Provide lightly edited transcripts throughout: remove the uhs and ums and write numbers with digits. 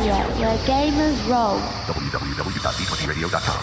Radio, where gamers roll. www.d20radio.com.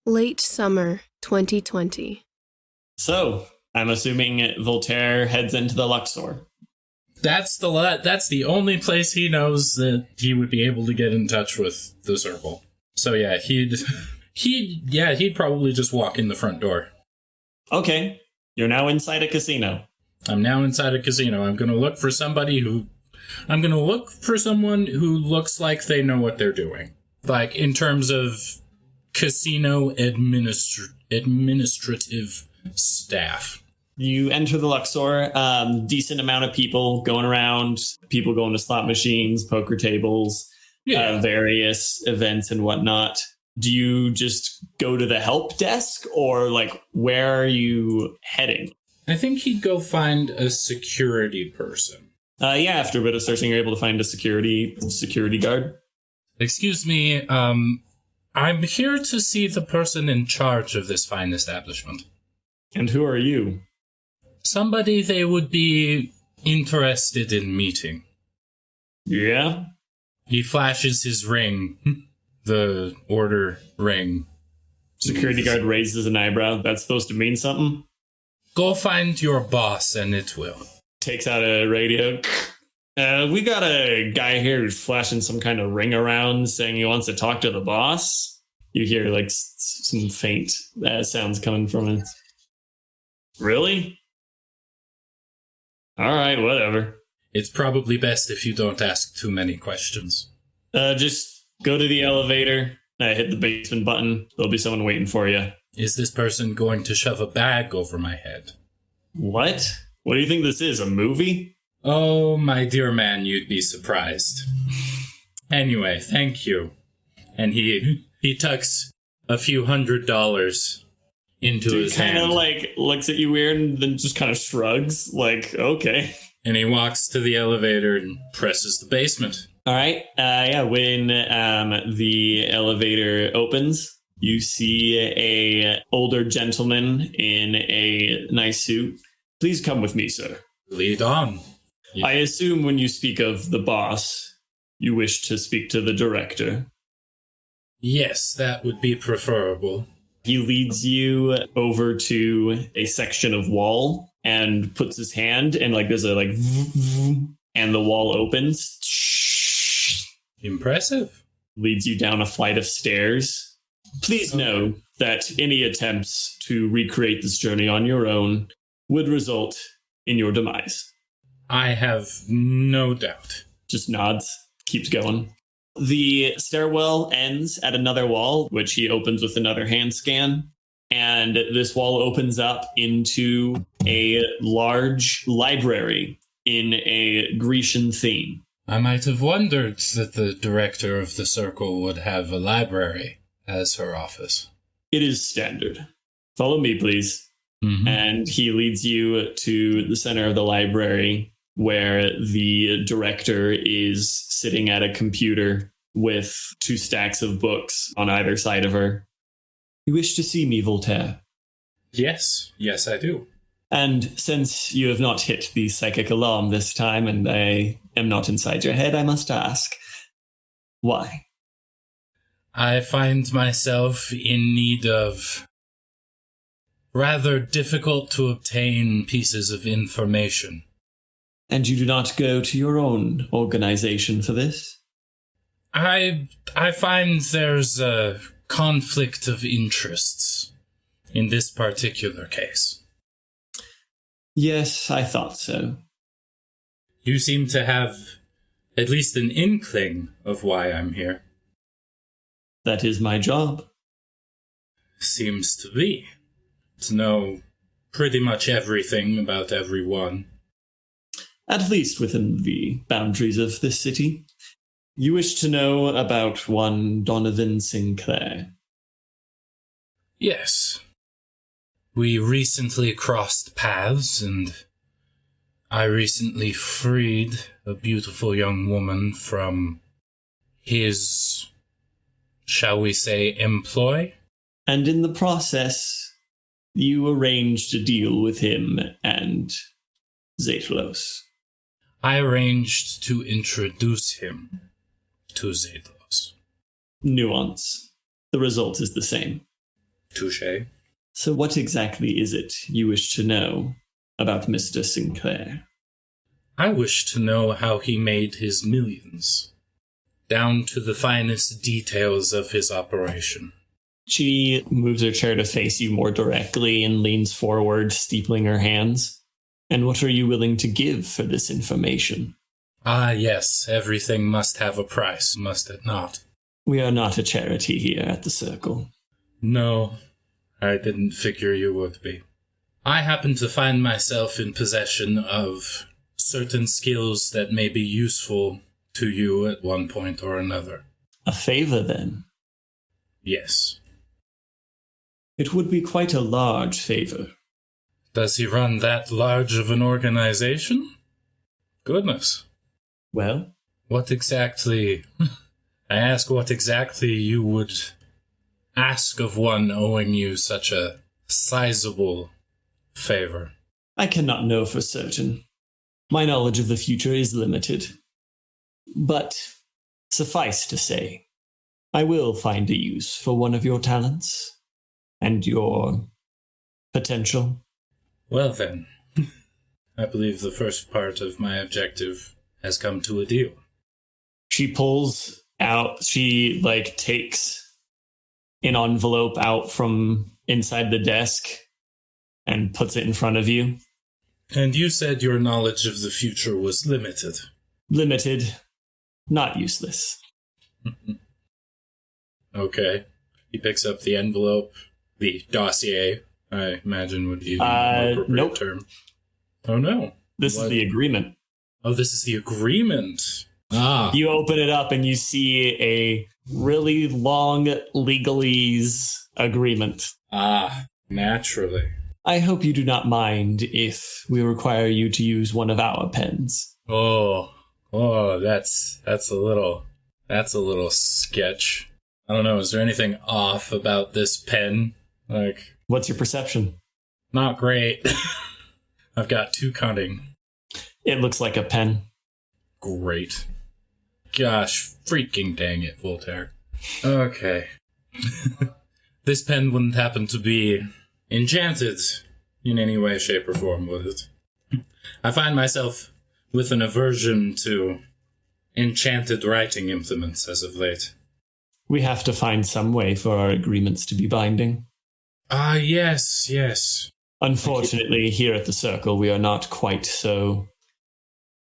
Late summer 2020. So, I'm assuming Voltaire heads into the Luxor. That's the only place he knows that he would be able to get in touch with the circle. So yeah, he'd probably just walk in the front door. Okay, you're now inside a casino. I'm now inside a casino. I'm going to look for someone who looks like they know what they're doing. Like, in terms of casino administrative staff. You enter the Luxor, decent amount of people going around, people going to slot machines, poker tables, various events and whatnot. Do you just go to the help desk, or like, where are you heading? I think he'd go find a security person. After a bit of searching, you're able to find a security guard. Excuse me, I'm here to see the person in charge of this fine establishment. And who are you? Somebody they would be interested in meeting. Yeah? He flashes his ring. The order ring. Security guard raises an eyebrow. That's supposed to mean something? Go find your boss and it will. Takes out a radio. We got a guy here who's flashing some kind of ring around saying he wants to talk to the boss. You hear like some faint sounds coming from it. Really? All right, whatever. It's probably best if you don't ask too many questions. Just go to the elevator, hit the basement button. There'll be someone waiting for you. Is this person going to shove a bag over my head? What? What do you think this is, a movie? Oh, my dear man, you'd be surprised. Anyway, thank you. And he tucks a few $100 into his hand. Kind of like looks at you weird and then just kind of shrugs, like, okay. And he walks to the elevator and presses the basement. All right. When the elevator opens, you see a older gentleman in a nice suit. Please come with me, sir. Lead on. I assume when you speak of the boss, you wish to speak to the director. Yes, that would be preferable. He leads you over to a section of wall and puts his hand, and like there's a like, and the wall opens. Impressive. Leads you down a flight of stairs. Please know that any attempts to recreate this journey on your own would result in your demise. I have no doubt. Just nods, keeps going. The stairwell ends at another wall, which he opens with another hand scan. And this wall opens up into a large library in a Grecian theme. I might have wondered that the director of the circle would have a library as her office. It is standard. Follow me, please. Mm-hmm. And he leads you to the center of the library, where the director is sitting at a computer with 2 stacks of books on either side of her. You wish to see me, Voltaire? Yes, I do. And since you have not hit the psychic alarm this time, and I am not inside your head, I must ask, why? I find myself in need of rather difficult to obtain pieces of information And you do not go to your own organization for this? I find there's a conflict of interests in this particular case. Yes, I thought so. You seem to have at least an inkling of why I'm here. That is my job. Seems to be. To know pretty much everything about everyone. At least within the boundaries of this city. You wish to know about one Donovan Sinclair? Yes. We recently crossed paths, and I recently freed a beautiful young woman from his, shall we say, employ? And in the process, you arranged a deal with him and Zetalos. I arranged to introduce him to Zetalos. Nuance. The result is the same. Touché. So what exactly is it you wish to know about Mr. Sinclair? I wish to know how he made his millions, down to the finest details of his operation. She moves her chair to face you more directly and leans forward, steepling her hands. And what are you willing to give for this information? Ah, yes, everything must have a price, must it not? We are not a charity here at the Circle. No, I didn't figure you would be. I happen to find myself in possession of certain skills that may be useful to you at one point or another. A favor, then? Yes. It would be quite a large favor. Does he run that large of an organization? Goodness. Well? What exactly... I ask what exactly you would ask of one owing you such a sizable favor. I cannot know for certain. My knowledge of the future is limited. But suffice to say, I will find a use for one of your talents and your potential. Well then, I believe the first part of my objective has come to a deal. She pulls out, takes an envelope out from inside the desk and puts it in front of you. And you said your knowledge of the future was limited. Limited, not useless. Okay. He picks up the envelope, the dossier, I imagine would be the more appropriate term. Oh no. This is the agreement. Oh, this is the agreement. Ah. You open it up and you see a really long legalese agreement. Ah, naturally. I hope you do not mind if we require you to use one of our pens. Oh, that's a little sketch. I don't know, is there anything off about this pen? What's your perception? Not great. I've got 2 cunning. It looks like a pen. Great. Gosh, freaking dang it, Voltaire. Okay. This pen wouldn't happen to be enchanted in any way, shape, or form, would it? I find myself with an aversion to enchanted writing implements as of late. We have to find some way for our agreements to be binding. Ah, yes. Unfortunately, here at the Circle, we are not quite so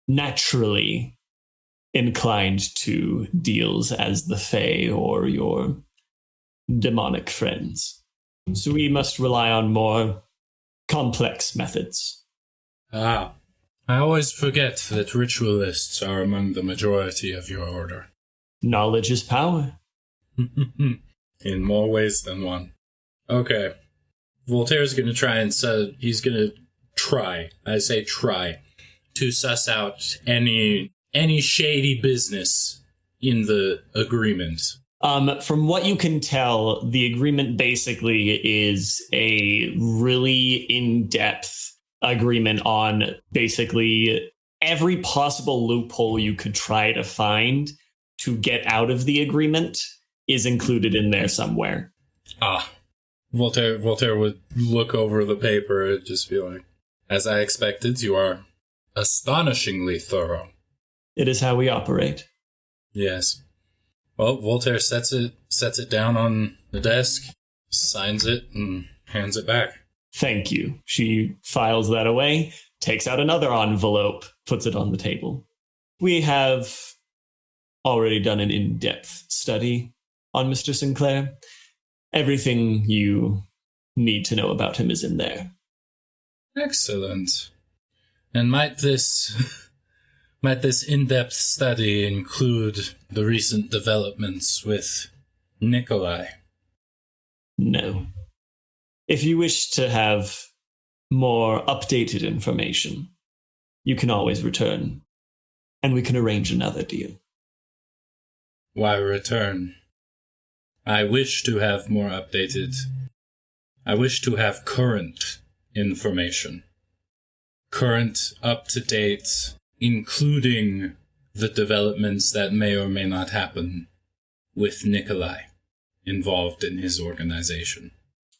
naturally inclined to deals as the Fae or your demonic friends. So we must rely on more complex methods. Ah, I always forget that ritualists are among the majority of your order. Knowledge is power. In more ways than one. Okay. Voltaire's going to try and he's going to try to suss out any shady business in the agreement. From what you can tell, the agreement basically is a really in-depth agreement on basically every possible loophole you could try to find to get out of the agreement is included in there somewhere. Ah. Voltaire would look over the paper and just be like, as I expected, you are astonishingly thorough. It is how we operate. Yes. Well, Voltaire sets it down on the desk, signs it, and hands it back. Thank you. She files that away, takes out another envelope, puts it on the table. We have already done an in-depth study on Mr. Sinclair. Everything you need to know about him is in there. Excellent. And might this in-depth study include the recent developments with Nikolai? No. If you wish to have more updated information, you can always return, and we can arrange another deal. Why return? I wish to have more updated. I wish to have current information. Current, up-to-date, including the developments that may or may not happen with Nikolai involved in his organization.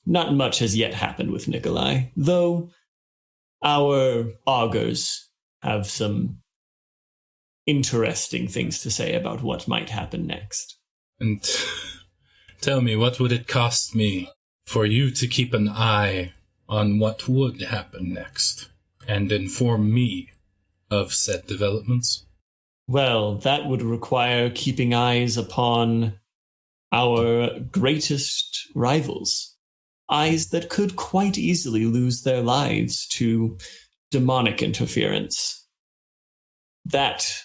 Not much has yet happened with Nikolai, though our augurs have some interesting things to say about what might happen next. And tell me, what would it cost me for you to keep an eye on what would happen next and inform me of said developments? Well, that would require keeping eyes upon our greatest rivals. Eyes that could quite easily lose their lives to demonic interference. That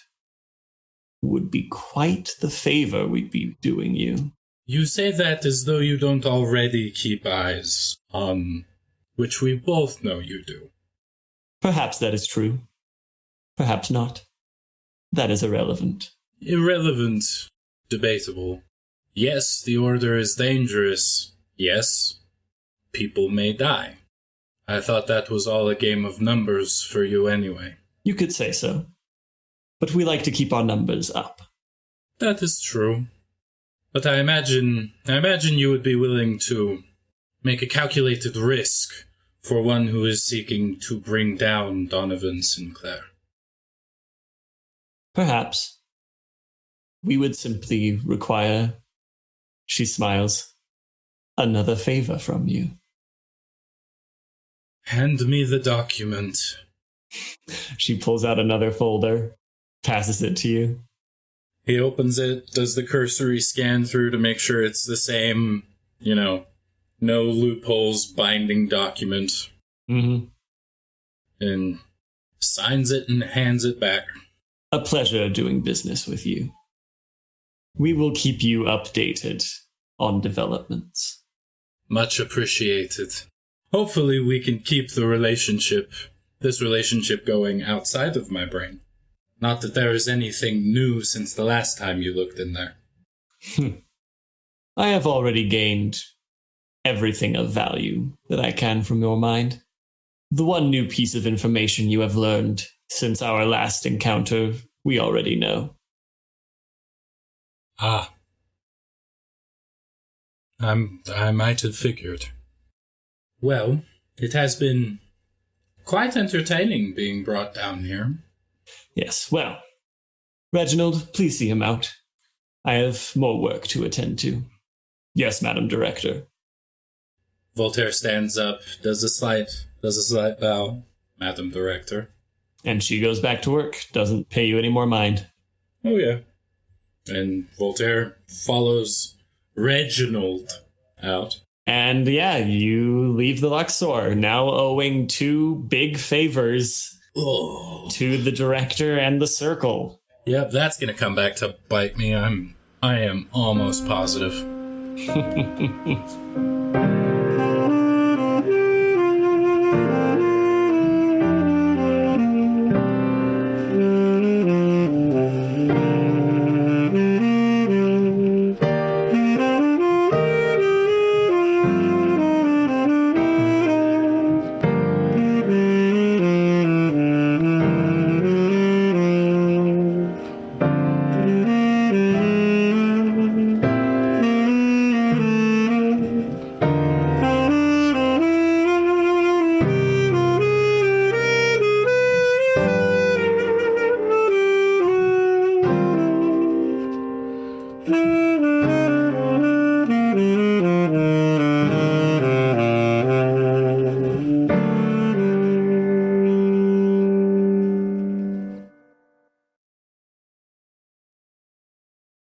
would be quite the favor we'd be doing you. You say that as though you don't already keep eyes on, which we both know you do. Perhaps that is true. Perhaps not. That is irrelevant. Irrelevant. Debatable. Yes, the Order is dangerous. Yes, people may die. I thought that was all a game of numbers for you anyway. You could say so. But we like to keep our numbers up. That is true. But I imagine you would be willing to make a calculated risk for one who is seeking to bring down Donovan Sinclair. Perhaps. We would simply require, she smiles, another favor from you. Hand me the document. She pulls out another folder, passes it to you. He opens it, does the cursory scan through to make sure it's the same, no loopholes binding document. Mm-hmm. And signs it and hands it back. A pleasure doing business with you. We will keep you updated on developments. Much appreciated. Hopefully we can keep this relationship going outside of my brain. Not that there is anything new since the last time you looked in there. I have already gained everything of value that I can from your mind. The one new piece of information you have learned since our last encounter, we already know. Ah. I might have figured. Well, it has been quite entertaining being brought down here. Yes, well, Reginald, please see him out. I have more work to attend to. Yes, Madam Director. Voltaire stands up, does a slight bow, Madam Director. And she goes back to work, doesn't pay you any more mind. Oh, yeah. And Voltaire follows Reginald out. And yeah, you leave the Luxor, now owing 2 big favors to the director and the circle. Yep, that's gonna come back to bite me. I am almost positive. Bye.